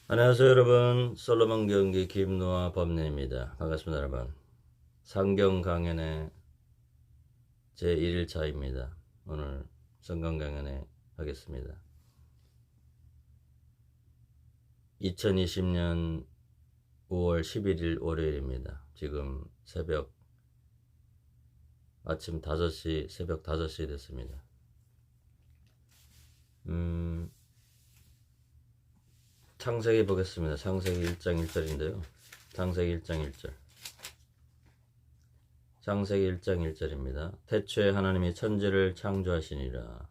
안녕하세요 여러분. 솔로몬 경기 김노아 법례입니다. 반갑습니다 여러분. 성경 강연의 제1일차입니다. 오늘 성경 강연에 하겠습니다. 2020년 5월 11일 월요일입니다. 지금 아침 5시, 새벽 5시 됐습니다. 창세기 보겠습니다. 창세기 1장 1절인데요. 창세기 1장 1절. 창세기 1장 1절입니다. 태초에 하나님이 천지를 창조하시니라.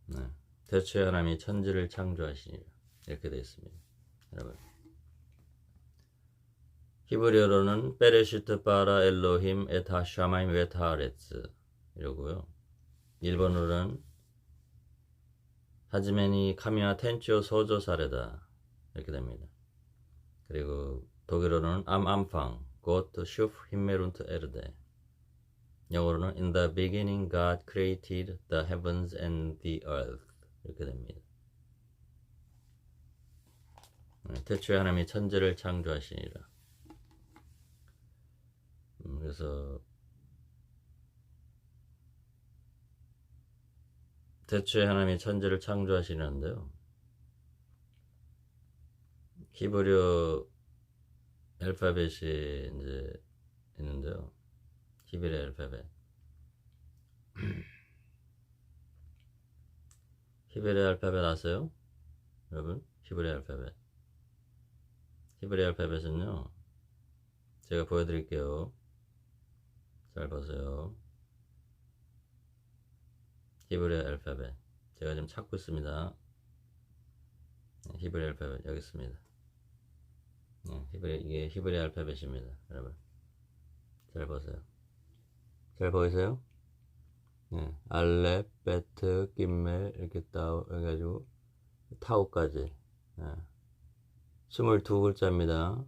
네. 태초에 하나님이 천지를 창조하시니라. 이렇게 되어 있습니다. 여러분. 히브리어로는 베레시트 바라 엘로힘 에타 샤마임 웨타레츠 이러고요. 일본어로는 하지메니 카미아 텐치오 소조 사레다 이렇게 됩니다. 그리고 독일어로는 암암팡 고트 슈프 힘메룬트 에르데. 영어로는 In the beginning God created the heavens and the earth 이렇게 됩니다. 태초에 하나님이 천지를 창조하시니라. 그래서 태초에 하나님이 천지를 창조하시는데요. 히브리어 알파벳이 이제 있는데요. 히브리 알파벳. 히브리 알파벳 아세요? 여러분? 히브리 알파벳. 히브리 알파벳은요. 제가 보여드릴게요. 잘 보세요. 히브리 알파벳. 제가 지금 찾고 있습니다. 히브리 알파벳 여기 있습니다. 이게 히브리 알파벳입니다. 여러분. 잘 보세요. 잘 보이세요? 알렙, 베트, 김멜 이렇게 해가지고 타우까지 22글자입니다.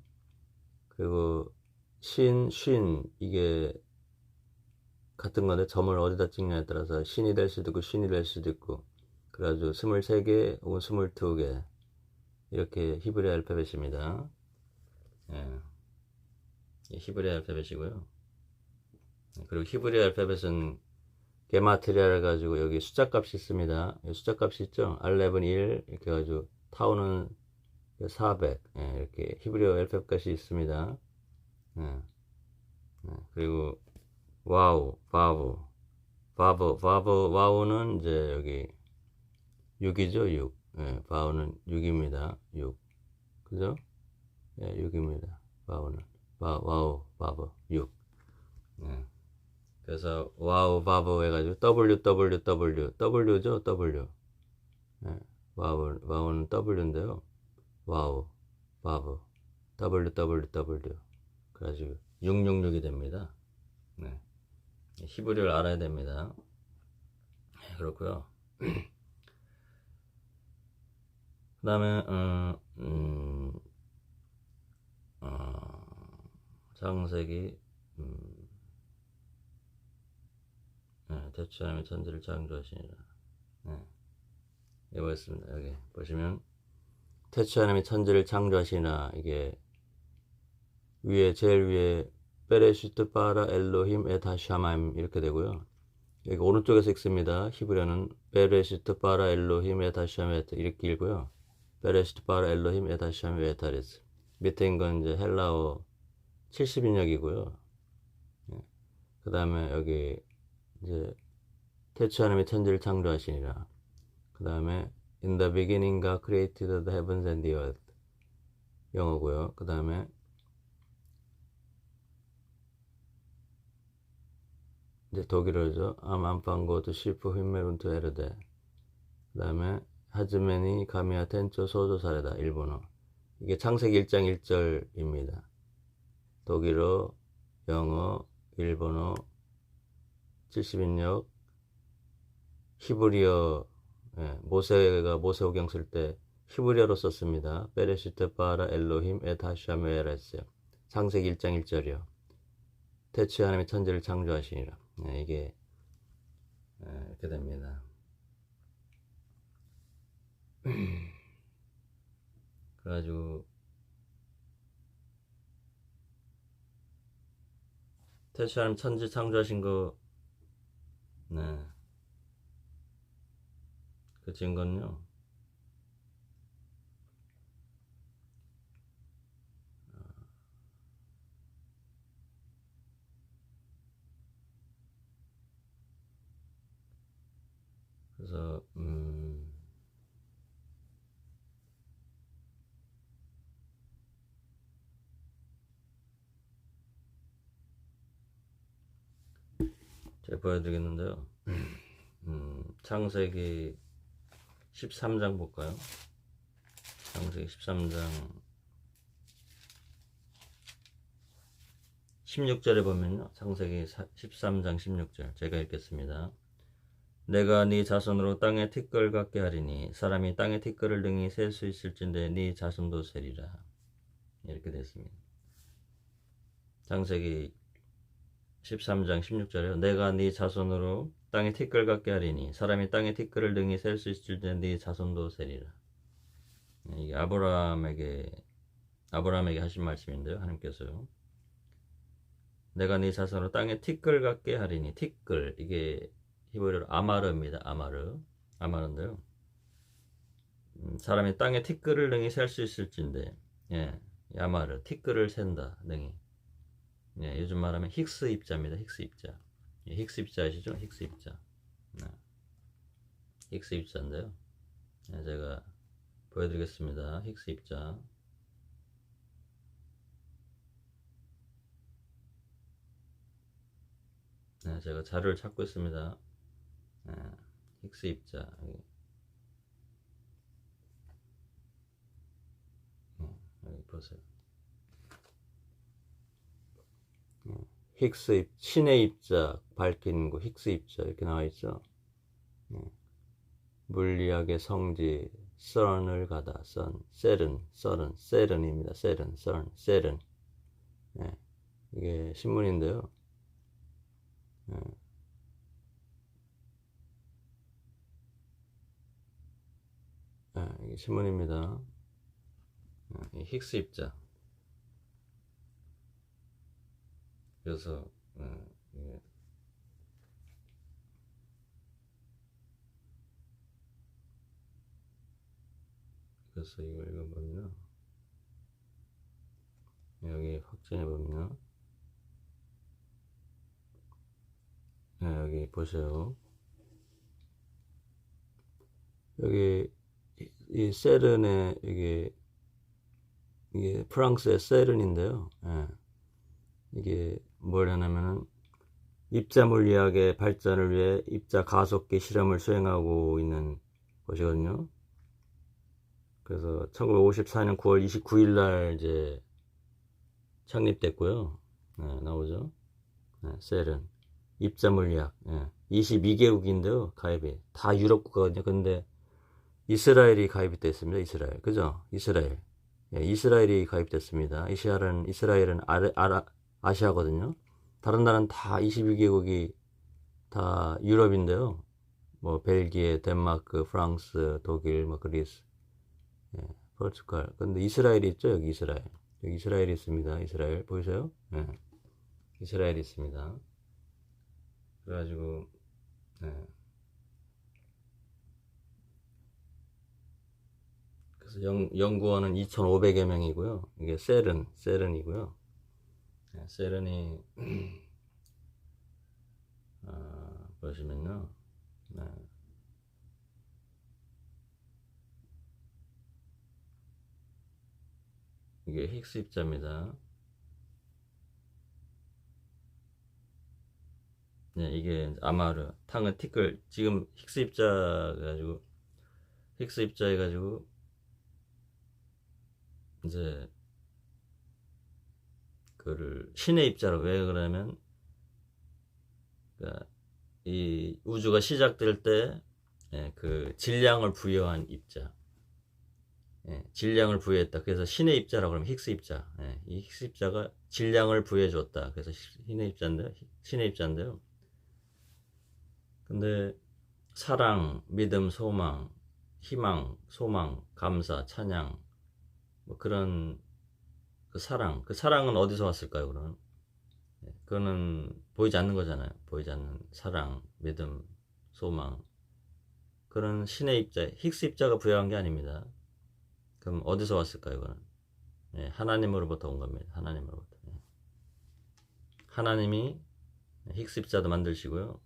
그리고 신, 쉰 이게 같은 건데 점을 어디다 찍냐에 따라서 신이 될 수도 있고 쉰이 될 수도 있고 그래가지고 23개 혹은 22개 이렇게 히브리 알파벳입니다. 히브리 알파벳이고요. 그리고 히브리 알파벳은 게마트리아를 가지고 여기 숫자 값이 있습니다. 숫자 값이 있죠. 알렙은 1 이렇게 해가지고 타우는 400 이렇게 히브리어 알파벳 값이 있습니다. 그리고 와우, 와우는 이제 여기 6이죠. 6. 바우는 6입니다. 6. 그죠? 6입니다. 바우는 와우, 바브 6. 그래서 와우 바브 해가지고 W죠 W. 와우는 W인데요. 와우 바브 WWW 그래가지고 666이 됩니다. 히브리어를 알아야 됩니다. 그렇고요. 그 다음에 창세기 태초에 하나님이 천지를 창조하시니라. 여기 보겠습니다. 여기 보시면 태초에 하나님이 천지를 창조하시나 이게 위에 제일 위에 베레시트 바라 엘로힘 에타 샤마임 이렇게 되고요. 여기 오른쪽에서 읽습니다. 히브리어는 베레시트 바라 엘로힘 에타 샤마임 이렇게 읽고요. 베레시트 바라 엘로힘 에타 샤마임 에타레스. 밑에 있는 건 이제 헬라어 70인역이고요. 그 다음에 여기 이제 태초에 하나님이 천지를 창조하시니라. 그 다음에 In the beginning God created the heavens and the earth 영어고요. 그 다음에 이제 독일어죠. 암암팡고트 시프 휘메룬트 에르데. 그 다음에 하즈메니 가미아 텐초 소조 사레다 일본어. 이게 창세기 1장 1절입니다. 독일어, 영어, 일본어, 70인역, 히브리어. 모세가 모세오경 쓸 때 히브리어로 썼습니다. 베레시테 바라 엘로힘 에타샤메레스. 창세기 1장 1절이요. 태초에 하나님이 천지를 창조하시니라. 이게 이렇게 됩니다. 그래가지고 태초하나님 천지 창조하신 거, 네, 그 증거는요, 그래서 제가 보여드리겠는데요. 창세기 13장 볼까요? 창세기 13장 16절에 보면요. 창세기 13장 16절 제가 읽겠습니다. 내가 네 자손으로 땅에 티끌 같게 하리니 사람이 땅에 티끌을 등이 셀 수 있을진데 네 자손도 세리라. 이렇게 됐습니다. 창세기 13장 16절에요. 내가 네 자손으로 땅에 티끌 같게 하리니 사람이 땅에 티끌을 등이 셀 수 있을진데 네 자손도 세리라. 이게 아브라함에게 하신 말씀인데요. 하나님께서요. 내가 네 자손으로 땅에 티끌 같게 하리니, 티끌, 이게 히브리어로 아마르입니다. 아마르인데요. 사람이 땅에 티끌을 능히 셀 수 있을진데, 예, 아마르, 티끌을 센다, 능히. 예, 요즘 말하면 힉스 입자입니다. 힉스 입자. 예, 힉스 입자 아시죠? 힉스 입자. 힉스 입자인데요. 예, 제가 보여드리겠습니다. 힉스 입자. 네, 제가 자료를 찾고 있습니다. 네, 힉스 입자. 여기 보세요. 힉스 입, 신의 입자, 밝힌 거, 힉스 입자 이렇게 나와 있죠. 물리학의 성지, 썬을 가다, 셀은입니다. 셀은. 네, 이게 신문인데요. 이게 신문입니다. 힉스 입자. 그래서 그래서 이걸 읽어보면 여기 확진해보면 여기 보세요. 여기 이 세른의 이게 프랑스의 세른인데요. 이게 뭐냐면은 입자 물리학의 발전을 위해 입자 가속기 실험을 수행하고 있는 곳이거든요. 그래서 1954년 9월 29일 날 이제 창립됐고요. 나오죠. 셀은 입자 물리학. 22개국인데요. 가입이 다 유럽 국가거든요. 근데 이스라엘이 가입이 됐습니다. 이스라엘. 그죠? 이스라엘. 이스라엘이 가입됐습니다. 이스라엘은 아시아거든요. 다른 나라는 다 22개국이 다 유럽인데요. 뭐 벨기에, 덴마크, 프랑스, 독일, 뭐 그리스, 포르투갈. 근데 이스라엘이 있죠. 여기 이스라엘. 여기 이스라엘이 있습니다. 이스라엘 보이세요? 이스라엘이 있습니다. 그래가지고 그래서 연구원은 2,500여 명이고요. 이게 셀은이고요. 셀은이 보시면요. 이게 힉스 입자입니다. 이게 아마르, 탕은 티끌. 지금 힉스 입자 해가지고 이제 그를 신의 입자로, 왜 그러냐면 그러니까 이 우주가 시작될 때 그 질량을 부여한 입자, 질량을 부여했다. 그래서 신의 입자라고 하면 힉스 입자. 이 힉스 입자가 질량을 부여해줬다. 그래서 신의 입자인데요. 근데 사랑, 믿음, 소망, 희망, 소망, 감사, 찬양, 뭐 그런 그 사랑은 어디서 왔을까요? 그럼 그거는 보이지 않는 거잖아요. 보이지 않는 사랑, 믿음, 소망, 그런 신의 입자, 힉스 입자가 부여한 게 아닙니다. 그럼 어디서 왔을까요? 그거는 하나님으로부터 온 겁니다. 하나님으로부터. 하나님이 힉스 입자도 만드시고요.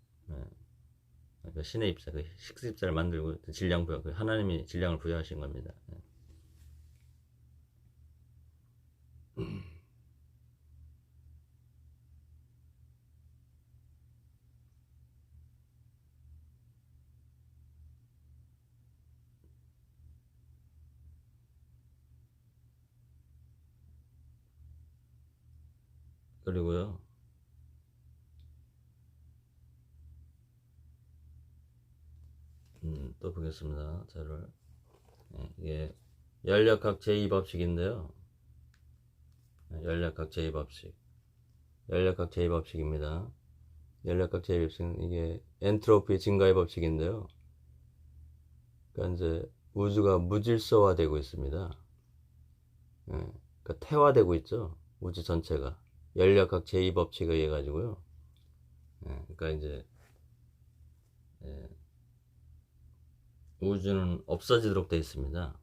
그 신의 입자, 그 힉스 입자를 만들고 질량 부여, 그 하나님이 질량을 부여하신 겁니다. 그리고요, 또 보겠습니다. 자료를. 이게 연력학 제2법칙인데요. 연력학 제2법칙. 연력학 제2법칙입니다. 연력학 제2법칙은 이게 엔트로피 증가의 법칙인데요. 그러니까 이제 우주가 무질서화되고 있습니다. 그러니까 태화되고 있죠. 우주 전체가. 연력학 제2법칙에 의해 가지고요. 그러니까 이제 우주는 없어지도록 되어 있습니다.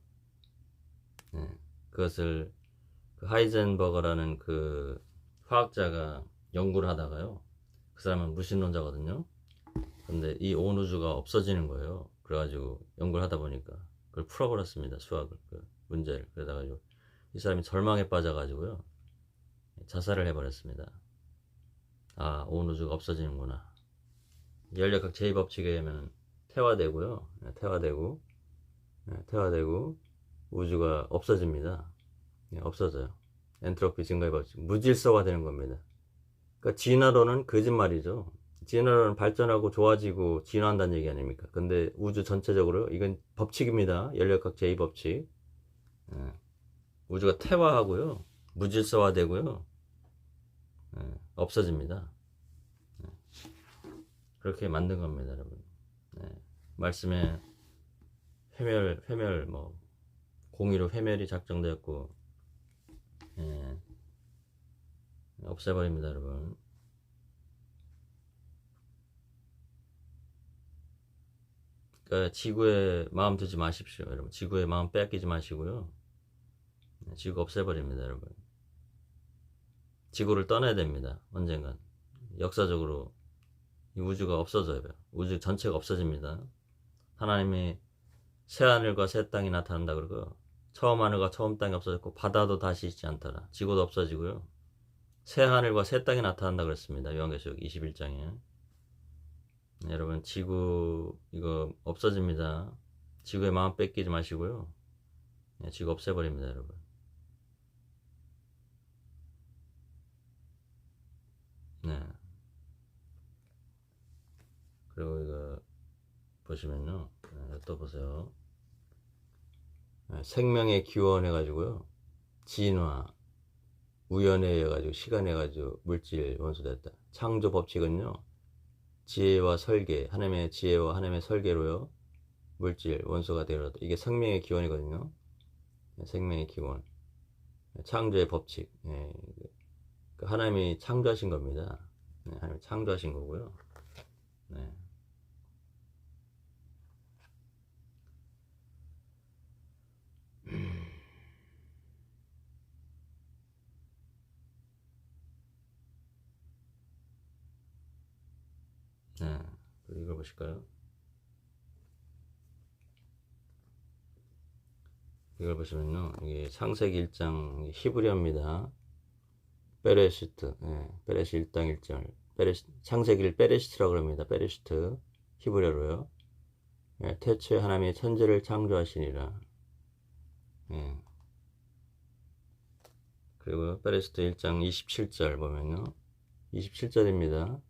그것을 그 하이젠버거라는 그 화학자가 연구를 하다가요. 그 사람은 무신론자거든요. 근데 이 온 우주가 없어지는 거예요. 그래가지고 연구를 하다 보니까 그걸 풀어버렸습니다. 수학을, 그 문제를. 그러다가지고 이 사람이 절망에 빠져가지고요. 자살을 해버렸습니다. 아, 온 우주가 없어지는구나. 연력학 제2법칙에 의하면 태화되고요. 태화되고 우주가 없어집니다. 없어져요. 엔트로피 증가의 법칙. 무질서가 되는 겁니다. 그러니까 진화론은 거짓말이죠. 진화론은 발전하고 좋아지고 진화한다는 얘기 아닙니까? 근데 우주 전체적으로 이건 법칙입니다. 연력학 제2법칙. 우주가 태화하고요. 무질서화되고요. 없어집니다. 그렇게 만든 겁니다, 여러분. 말씀에 회멸, 뭐, 공의로 회멸이 작정되었고, 없애버립니다, 여러분. 그러니까 지구에 마음 두지 마십시오, 여러분. 지구에 마음 뺏기지 마시고요. 지구 없애버립니다, 여러분. 지구를 떠나야 됩니다, 언젠간. 역사적으로 이 우주가 없어져요. 우주 전체가 없어집니다. 하나님이 새 하늘과 새 땅이 나타난다 그러고, 처음 하늘과 처음 땅이 없어졌고 바다도 다시 있지 않더라. 지구도 없어지고요. 새 하늘과 새 땅이 나타난다 그랬습니다. 요한계시록 21장에. 여러분, 지구 이거 없어집니다. 지구의 마음 뺏기지 마시고요. 지구 없애버립니다, 여러분. 네. 그리고 이거 보시면요. 또 보세요. 생명의 기원 해가지고요. 진화, 우연에 의해 가지고 시간에 가지고 물질 원소됐다. 창조 법칙은요. 지혜와 설계, 하나님의 지혜와 하나님의 설계로요. 물질 원소가 되어다. 이게 생명의 기원이거든요. 생명의 기원. 창조의 법칙. 하나님이 창조하신 겁니다. 하나님이 창조하신 거고요. 네. 네. 이걸 보실까요? 이걸 보시면요. 이게 창세기 1장 히브리어입니다. 베레시트. 베레시 1장 1절. 창세기를 베레시트라고 합니다. 베레시트. 히브리어로요. 태초에 하나님이 천지를 창조하시니라. 그리고 베레시트 1장 27절 보면요. 27절입니다.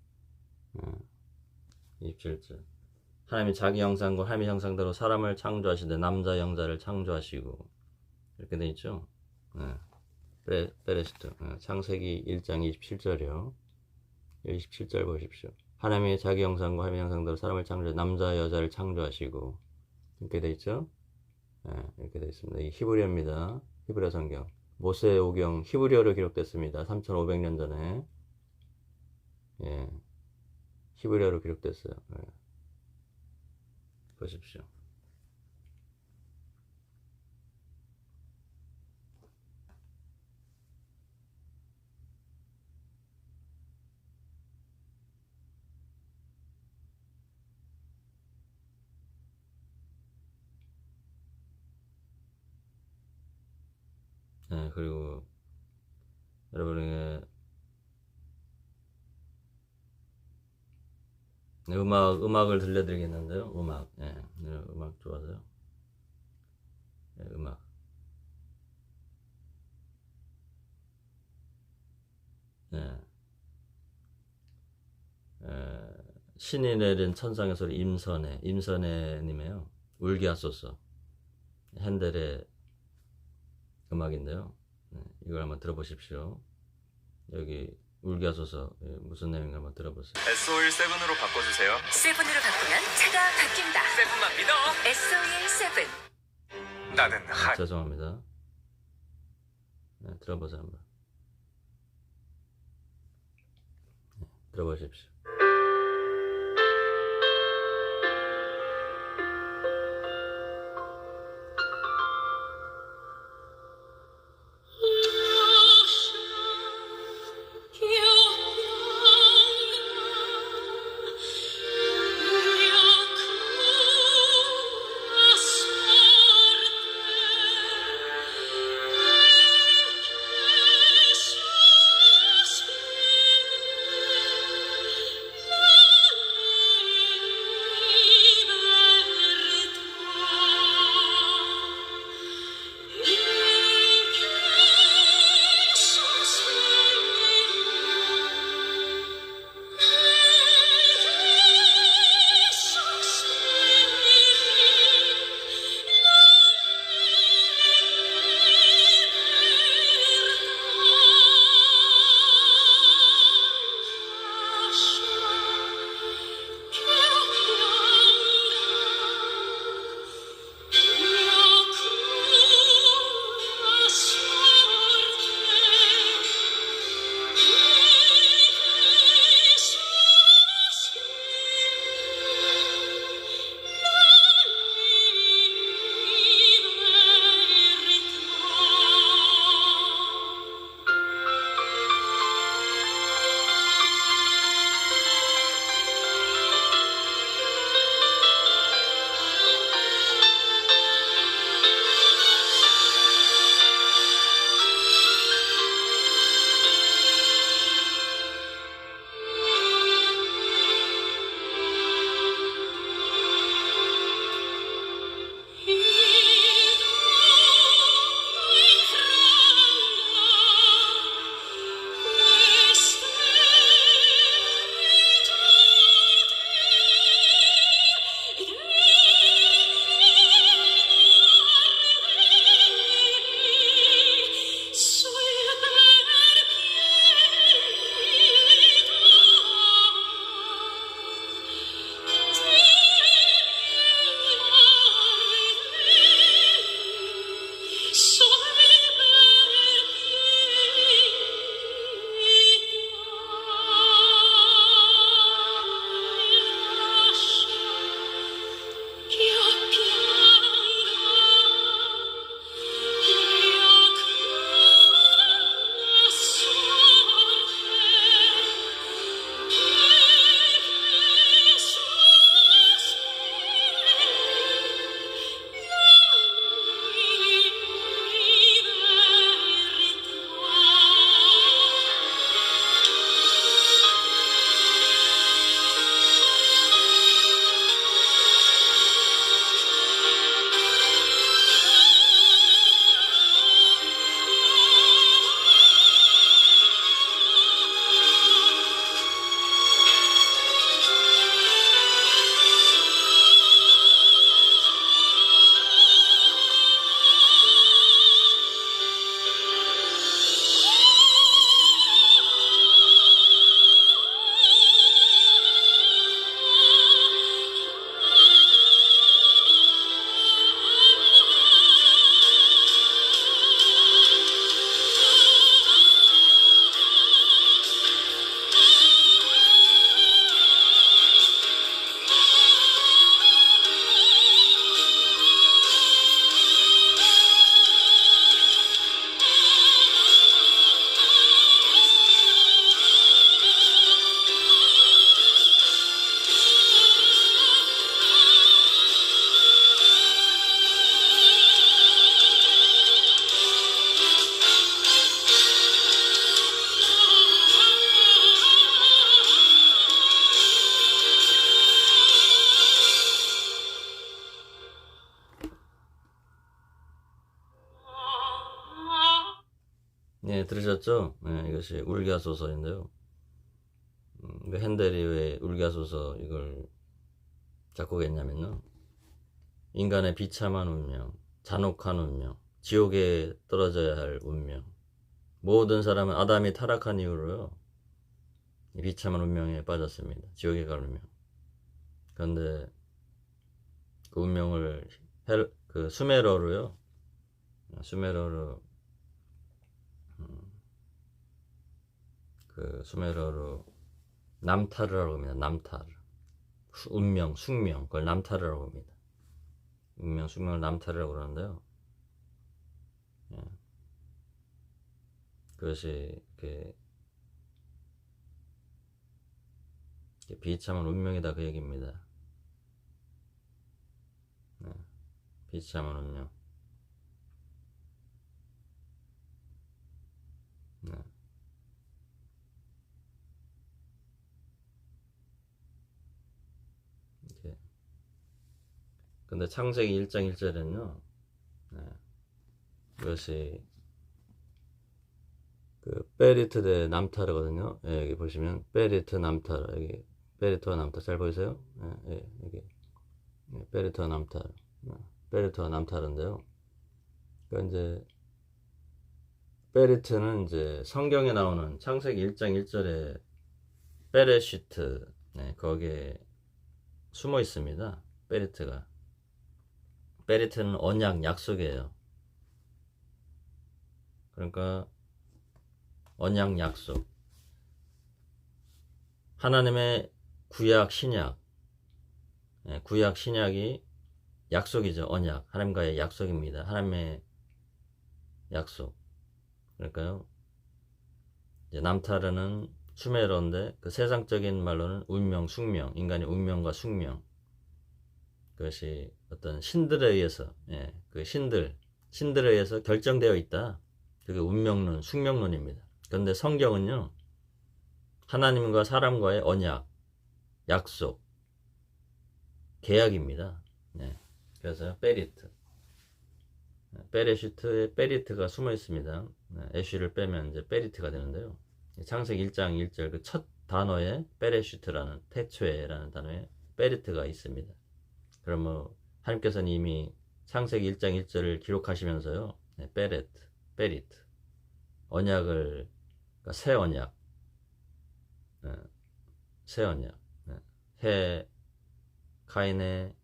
27절. 하나님이 자기 형상과 하나님의 형상대로 사람을 창조하시되 남자 영자를 창조하시고 이렇게 돼 있죠. 베레시트. 창세기 1장 27절이요. 27절 보십시오. 하나님이 자기 형상과 하나님의 형상대로 사람을 창조해 남자 여자를 창조하시고 이렇게 돼 있죠. 이렇게 돼 있습니다. 이 히브리어입니다. 히브리어 성경. 모세오경 히브리어로 기록됐습니다. 3500년 전에. 예. 히브리어로 기록됐어요. 예. 보십시오. 예, 그리고 여러분에게 음악을 들려드리겠는데요. 예, 음악 좋아서요. 예, 음악. 예. 신이 내린 천상의 소리 임선혜님이에요. 울게 하소서. 핸델의 음악인데요. 이걸 한번 들어보십시오. 여기 울게 하소서 무슨 내용인가 한번 들어보세요. SO일 7으로 바꿔주세요. 7으로 바꾸면 차가 바뀐다. 7만 믿어. SO일 7. 나는 한. 죄송합니다. 네, 들어보세요 한번. 네, 들어보십시오. 네, 들으셨죠? 네, 이것이 울기하소서인데요. 왜 핸델이 왜 울기하소서 이걸 작곡했냐면요. 인간의 비참한 운명, 잔혹한 운명, 지옥에 떨어져야 할 운명. 모든 사람은 아담이 타락한 이후로요. 이 비참한 운명에 빠졌습니다. 지옥에 갈 운명. 그런데 그 운명을 그 수메러로요. 수메러로 그 수메러로 남타르라고 합니다. 남타르. 운명, 숙명. 그걸 남타르라고 합니다. 운명, 숙명을 남타르라고 그러는데요. 예. 그것이 이렇게 비참한 운명이다 그 얘기입니다. 네. 비참한 운명. 네. 이렇게. 근데 창세기 1장 1절에는요. 네. 이것이 그 베리트 대 남타르거든요. 예, 여기 보시면 베리트 남타르 여기 베리트와 남타르 잘 보이세요? 예, 예, 여기 베리트와 남타르 베리트와 남타르인데요. 그러니까 이제 베리트는 이제 성경에 나오는 창세기 1장 1절에 베레시트 네, 거기에 숨어 있습니다. 베리트가 베리트는 언약 약속이에요. 그러니까 언약 약속 하나님의 구약 신약 구약 신약이 약속이죠. 언약 하나님과의 약속입니다. 하나님의 약속 그러니까요 이제 남타르는 수메러인데 그 세상적인 말로는 운명 숙명 인간의 운명과 숙명 그것이 어떤 신들에 의해서 그 신들에 의해서 결정되어 있다. 그게 운명론 숙명론입니다. 그런데 성경은요 하나님과 사람과의 언약 약속 계약입니다. 그래서 베리트 베레시트에 베리트가 숨어 있습니다. 애쉬를 빼면 이제 베리트가 되는데요. 창세기 1장 1절 그 첫 단어에 베레시트라는 태초에라는 단어에 베리트가 있습니다. 그럼 뭐 하나님께서는 이미 창세기 1장 1절을 기록하시면서요. 베리트 언약을 그러니까 새 언약 새 언약 해 카이네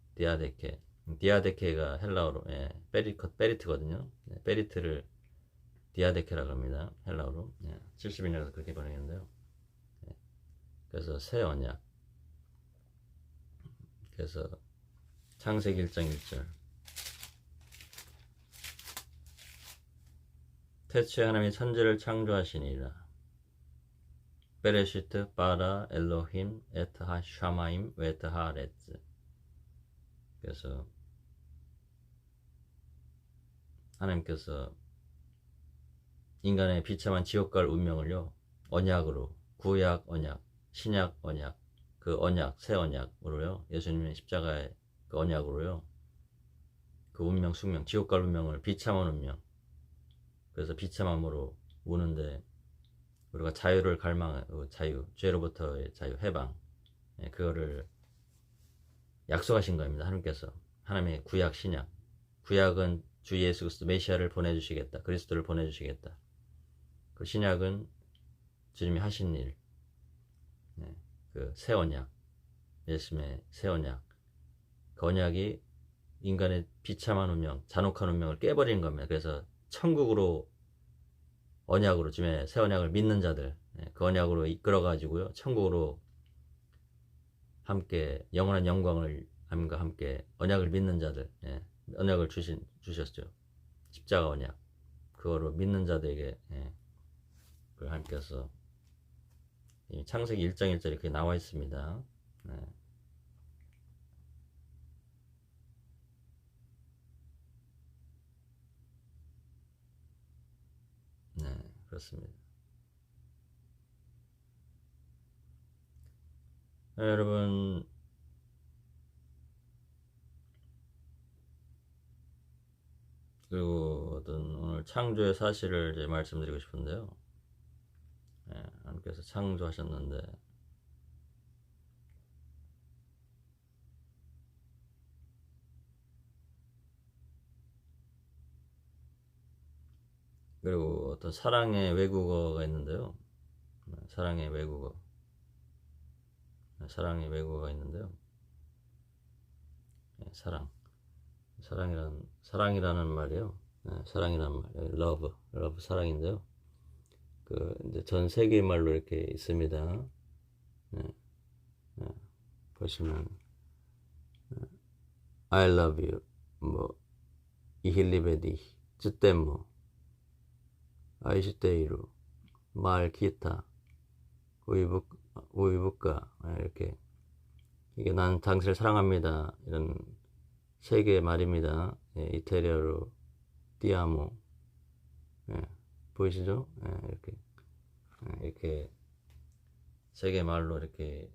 디아데케가 헬라어로 베리트거든요. 베리트를 디아데케라고 합니다. 헬라어로 70인이라서 그렇게 번역했는데요. 그래서 새 언약 그래서 창세기 1장 1절 태초에 하나님이 천지를 창조하시니라 베레시트 바라 엘로힘 에트 하샤마임 웨트 하레츠 그래서 하나님께서 인간의 비참한 지옥갈 운명을요 언약으로 구약 언약 신약 언약 그 언약 새 언약으로요 예수님의 십자가의 그 언약으로요 그 운명 숙명 지옥갈 운명을 비참한 운명 그래서 비참함으로 우는데 우리가 자유를 갈망하고 자유 죄로부터의 자유 해방 그거를 약속하신 겁니다. 하나님께서 하나님의 구약 신약 구약은 주 예수 그리스도 메시아를 보내주시겠다 그리스도를 보내주시겠다 그 신약은 주님이 하신 일 그 새 언약 예수님의 새 언약 그 언약이 인간의 비참한 운명 잔혹한 운명을 깨버리는 겁니다. 그래서 천국으로 언약으로 주님의 새 언약을 믿는 자들 그 언약으로 이끌어 가지고요 천국으로 함께 영원한 영광을 하나님과 함께 언약을 믿는 자들 언약을 주셨죠. 십자가 언약 그거로 믿는 자들에게 그걸 하나님께서 창세기 1장 1절에 그렇게 나와 있습니다. 그렇습니다. 여러분 그리고 어떤 오늘 창조의 사실을 이제 말씀드리고 싶은데요. 하나님께서 창조하셨는데 그리고 어떤 사랑의 외국어가 있는데요. 사랑의 외국어. 사랑의 외국어가 있는데요. 사랑이라는 말이요. 사랑이라는 말, love 사랑인데요. 그 이제 전 세계 말로 이렇게 있습니다. 보시면 I love you, 뭐 이힐리베디, 쯔떼모, 아이시테이루, 말 기타, 우이부까 이렇게 이게 난 당신을 사랑합니다. 이런 세 개의 말입니다. 이태리어로 띠아모. 보이시죠? 이렇게 세 개의 말로 이렇게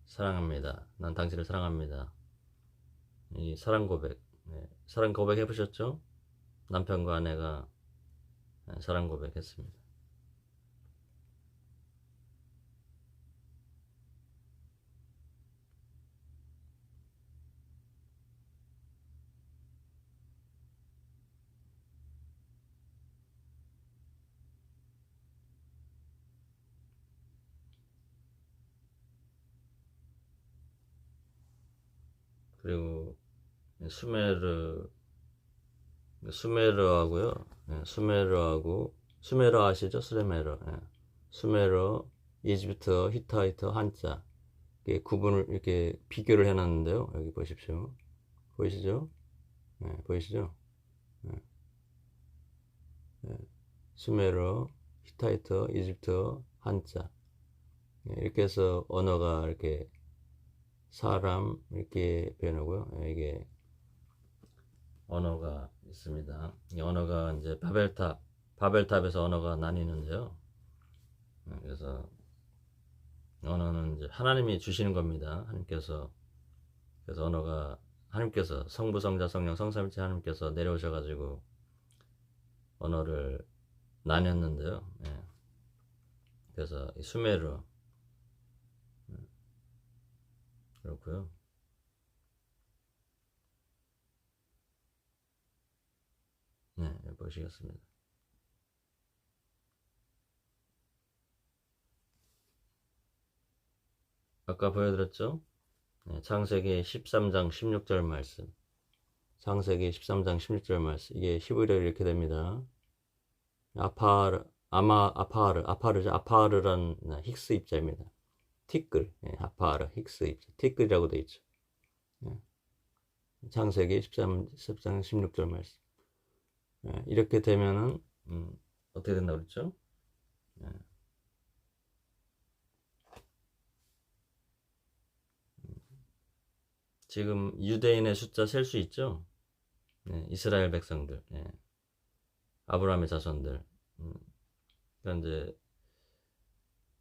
사랑합니다. 난 당신을 사랑합니다. 이 사랑 고백. 사랑 고백 해보셨죠? 남편과 아내가 사랑 고백했습니다. 그리고 수메르하고요. 수메르 아시죠? 수메르, 이집트어, 히타이트, 한자. 이렇게 구분을 이렇게 비교를 해놨는데요. 여기 보십시오. 보이시죠? 보이시죠? 수메르, 히타이트, 이집트어, 한자. 이렇게 해서 언어가 이렇게 사람 이렇게 표현하고요. 이게 언어가 있습니다. 이 언어가 이제 바벨탑에서 언어가 나뉘는데요. 그래서 언어는 이제 하나님이 주시는 겁니다. 하나님께서. 그래서 언어가 하나님께서 성부, 성자, 성령, 성삼일체 하나님께서 내려오셔가지고 언어를 나눴는데요. 그래서 이 수메르 그렇고요. 보시겠습니다. 아까 보여드렸죠? 창세기 13장 16절 말씀. 창세기 13장 16절 말씀. 이게 히브리어로 이렇게 됩니다. 아파르란 힉스 입자입니다. 티끌, 아파르, 힉스 입자. 티끌이라고 되어 있죠. 창세기 13장 16절 말씀. 이렇게 되면은 어떻게 된다고 그랬죠? 지금 유대인의 숫자 셀 수 있죠? 이스라엘 백성들, 아브라함의 자손들. 그러니까 이제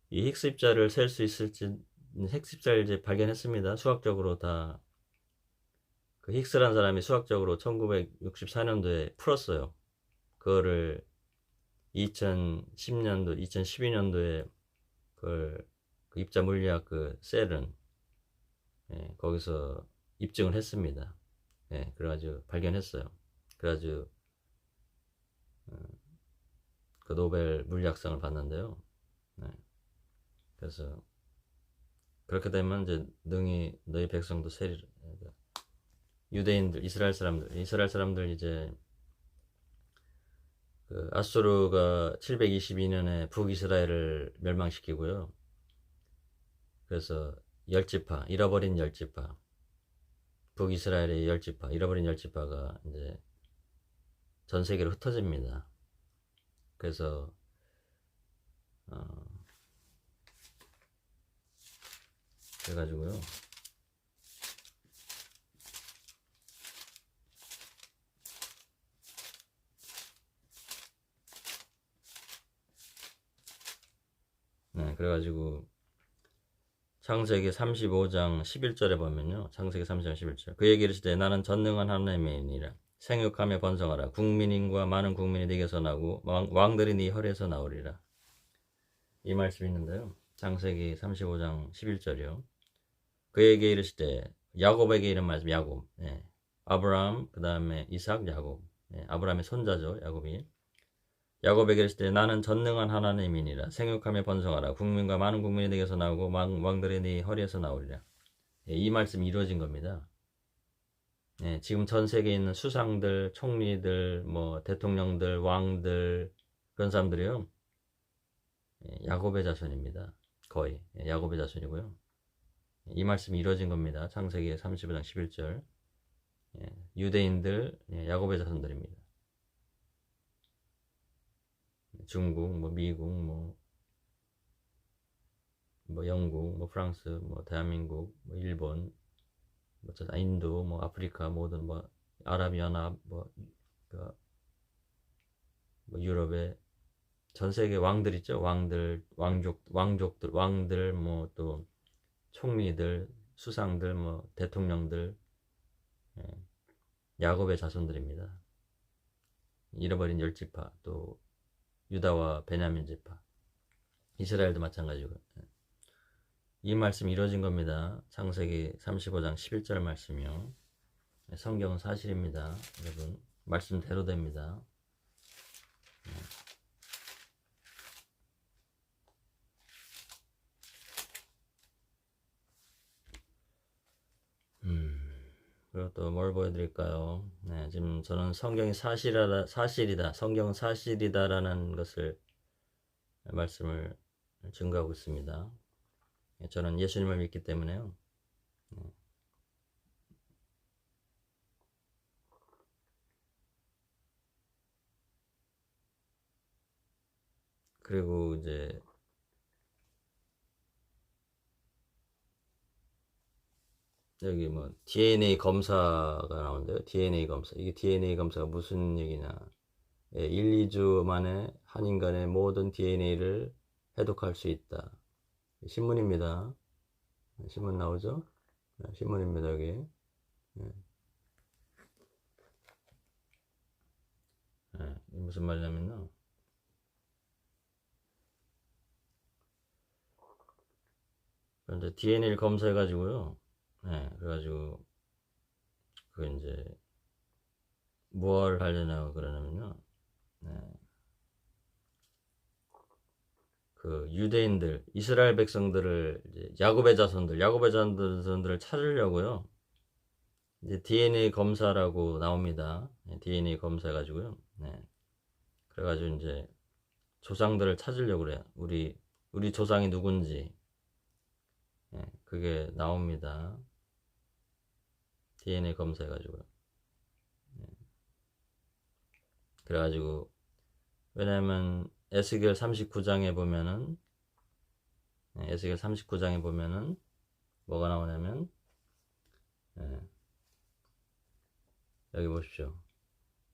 이 힉스입자를 셀 수 있을지 힉스입자를 이제 발견했습니다. 수학적으로 다. 그 힉스란 사람이 수학적으로 1964년도에 풀었어요. 그거를 2010년도, 2012년도에 그 입자 물리학 그 셀은 거기서 입증을 했습니다. 그래가지고 발견했어요. 그래가지고 그 노벨 물리학상을 받는데요. 그래서 그렇게 되면 이제 능히 너희 백성도 세리라. 유대인들, 이스라엘 사람들 이제 그 아수르가 722년에 북이스라엘을 멸망시키고요. 그래서 열지파, 잃어버린 열지파, 북이스라엘의 열지파, 잃어버린 열지파가 이제 전 세계로 흩어집니다. 그래서 그래가지고요. 그래가지고 창세기 35장 11절에 보면요. 창세기 35장 11절. 그에게 이르시되 나는 전능한 하나님이니라. 생육하며 번성하라. 국민인과 많은 국민이 네게서 나고 왕들이 네 혈에서 나오리라. 이 말씀이 있는데요. 창세기 35장 11절이요. 그에게 이르실 때 야곱에게 이런 말씀. 야곱. 예. 아브라함 그 다음에 이삭 야곱. 예. 아브라함의 손자죠. 야곱이. 야곱에게 이르실 때 나는 전능한 하나님이니라. 생육하며 번성하라. 국민과 많은 국민이 네게서 나오고 왕들이 네 허리에서 나오리라. 예. 이 말씀이 이루어진 겁니다. 예. 지금 전 세계에 있는 수상들, 총리들, 뭐 대통령들, 왕들 그런 사람들이요. 예. 야곱의 자손입니다. 거의 예. 야곱의 자손이고요. 이 말씀이 이루어진 겁니다. 창세기 35장 11절. 예, 유대인들, 예, 야곱의 자손들입니다. 중국, 뭐 미국, 뭐 영국, 뭐 프랑스, 뭐 대한민국, 뭐 일본, 뭐 인도, 뭐 아프리카 모든 뭐 아랍연합, 뭐 유럽의 전 세계 왕들 있죠. 왕들, 왕족들, 왕들, 뭐 또 총리들, 수상들, 뭐 대통령들, 예, 야곱의 자손들입니다. 잃어버린 10지파, 또 유다와 베냐민 지파, 이스라엘도 마찬가지고요. 이 말씀이 이루어진 겁니다. 창세기 35장 11절 말씀이요. 성경은 사실입니다. 여러분, 말씀대로 됩니다. 그리고 또 뭘 보여드릴까요? 네, 지금 저는 성경이 사실이다, 성경은 사실이다라는 것을 말씀을 증거하고 있습니다. 저는 예수님을 믿기 때문에요. 그리고 이제 여기 뭐 DNA 검사가 나오는데요. DNA 검사. 이게 DNA 검사가 무슨 얘기냐? 1, 2주 만에 한 인간의 모든 DNA를 해독할 수 있다. 신문입니다. 신문 나오죠? 신문입니다. 여기. 무슨 말이냐면요. 그런데 DNA를 검사해가지고요. 그래가지고 그 이제 뭘 하려냐고 그러냐면요. 그 유대인들, 이스라엘 백성들을 이제 야곱의 자손들을 찾으려고요. 이제 DNA 검사라고 나옵니다. DNA 검사해가지고요. 그래가지고 이제 조상들을 찾으려고 그래요. 우리 조상이 누군지. 그게 나옵니다. DNA 검사해가지고요. 그래가지고 왜냐면 에스겔 39장에 보면은 뭐가 나오냐면 여기 보십시오.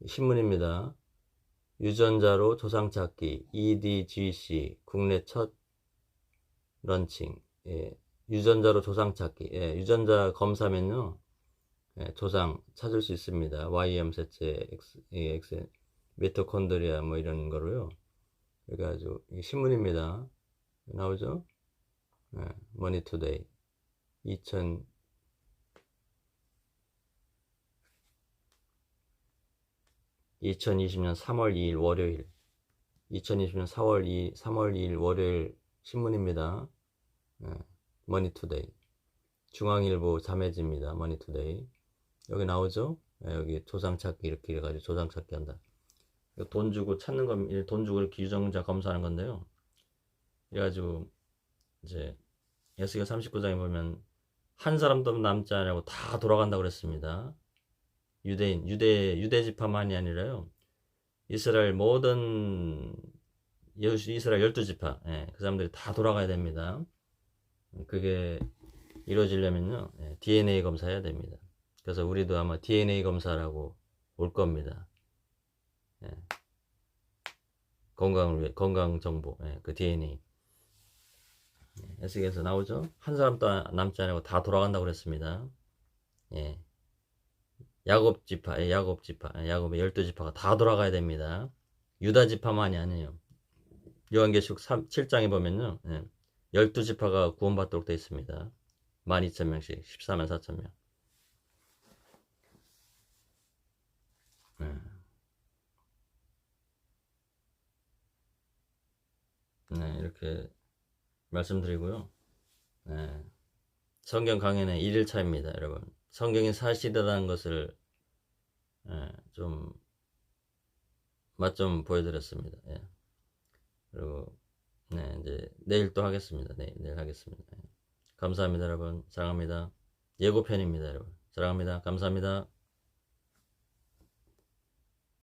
신문입니다. 유전자로 조상 찾기 EDGC 국내 첫 런칭. 유전자로 조상 찾기. 유전자 검사면요. 조상 찾을 수 있습니다. YM 셋째 X 미토콘드리아 뭐 이런 거로요. 그래가지고 신문입니다. 나오죠? 머니투데이 2020년 3월 2일 월요일 2020년 3월 2일 월요일 신문입니다. 머니투데이 중앙일보 자매지입니다. 머니투데이 여기 나오죠? 여기 조상찾기 이렇게 해가지고 조상찾기 한다. 돈 주고 찾는 겁니다. 돈 주고 이렇게 유전자 검사하는 건데요. 그래가지고 이제 에스겔 39장에 보면 한 사람도 남지 않으라고 다 돌아간다고 그랬습니다. 유대 지파만이 아니라요. 이스라엘 모든 이스라엘 12지파 그 사람들이 다 돌아가야 됩니다. 그게 이루어지려면요. DNA 검사해야 됩니다. 그래서 우리도 아마 DNA 검사라고 올 겁니다. 건강을 위해 건강 정보 그 DNA 에스겔에서 나오죠. 한 사람도 남지 않고 다 돌아간다고 그랬습니다. 야곱 지파, 야곱 지파, 야곱의 12지파가 다 돌아가야 됩니다. 유다 지파만이 아니에요. 요한계시록 7장에 보면요. 12지파가 구원받도록 되어 있습니다. 12,000명씩, 14만 4,000명. 네, 이렇게 말씀드리고요. 네, 성경 강연의 1일차입니다, 여러분. 성경이 사실이라는 것을 좀 맛 좀 보여드렸습니다. 예. 그리고 네, 이제 내일 또 하겠습니다. 내일 하겠습니다. 예. 감사합니다, 여러분. 사랑합니다. 예고편입니다, 여러분. 사랑합니다. 감사합니다.